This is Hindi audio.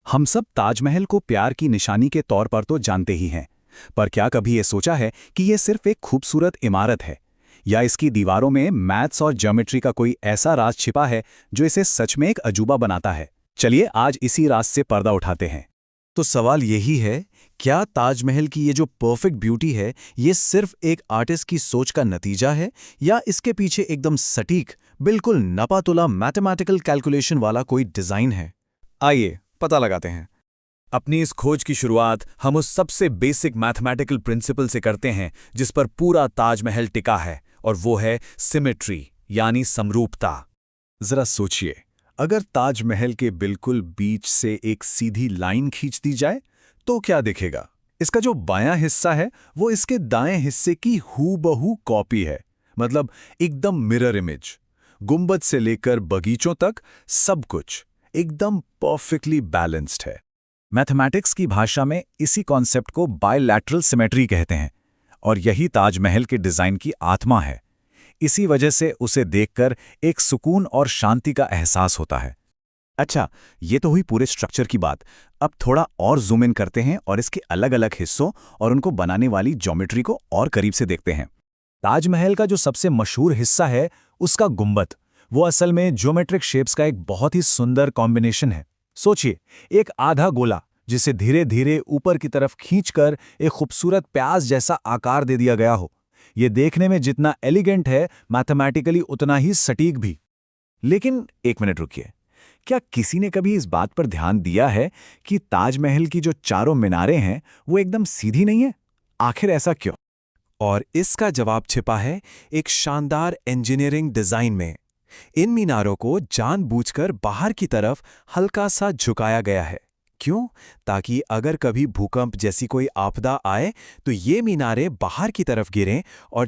हम सब ताजमहल को प्यार की निशानी के तौर पर तो जानते ही हैं, पर क्या कभी ये सोचा है कि ये सिर्फ एक खूबसूरत इमारत है, या इसकी दीवारों में मैथ्स और ज्योमेट्री का कोई ऐसा राज छिपा है जो इसे सच में एक अजूबा बनाता है। चलिए आज इसी राज से पर्दा उठाते हैं। तो सवाल यही है, क्या ताजमहल की ये जो परफेक्ट ब्यूटी है, ये सिर्फ एक आर्टिस्ट की सोच का नतीजा है, या इसके पीछे एकदम सटीक, बिल्कुल नपातुला मैथमेटिकल कैलकुलेशन वाला कोई डिजाइन है? आइए पता लगाते हैं। अपनी इस खोज की शुरुआत हम उस सबसे बेसिक मैथमेटिकल प्रिंसिपल से करते हैं जिस पर पूरा ताजमहल टिका है, और वो है सिमेट्री, यानी समरूपता। जरा सोचिए, अगर ताजमहल के बिल्कुल बीच से एक सीधी लाइन खींच दी जाए तो क्या दिखेगा? इसका जो बायां हिस्सा है वो इसके दाएं हिस्से की हूबहू कॉपी है, मतलब एकदम मिरर इमेज। गुंबद से लेकर बगीचों तक सब कुछ एकदम परफेक्टली बैलेंस्ड है। मैथमेटिक्स की भाषा में इसी कॉन्सेप्ट को बायलैटरल सिमेट्री कहते हैं, और यही ताजमहल के डिजाइन की आत्मा है। इसी वजह से उसे देखकर एक सुकून और शांति का एहसास होता है। अच्छा, ये तो हुई पूरे स्ट्रक्चर की बात। अब थोड़ा और जूम इन करते हैं और इसके अलग अलग हिस्सों और उनको बनाने वाली ज्योमेट्री को और करीब से देखते हैं। ताजमहल का जो सबसे मशहूर हिस्सा है, उसका गुंबद, वो असल में ज्योमेट्रिक शेप्स का एक बहुत ही सुंदर कॉम्बिनेशन है। सोचिए, एक आधा गोला जिसे धीरे धीरे ऊपर की तरफ खींचकर एक खूबसूरत प्याज जैसा आकार दे दिया गया हो। ये देखने में जितना एलिगेंट है, मैथमेटिकली उतना ही सटीक भी। लेकिन एक मिनट रुकिए, क्या किसी ने कभी इस बात पर ध्यान दिया है कि ताजमहल की जो चारों मीनारें हैं वो एकदम सीधी नहीं है? आखिर ऐसा क्यों? और इसका जवाब छिपा है एक शानदार इंजीनियरिंग डिजाइन में। इन मीनारों को जानबूझकर बाहर की तरफ हल्का सा झुकाया गया है। क्यों? ताकि अगर कभी भूकंप जैसी कोई आपदा आए तो ये मीनारें बाहर की तरफ गिरें और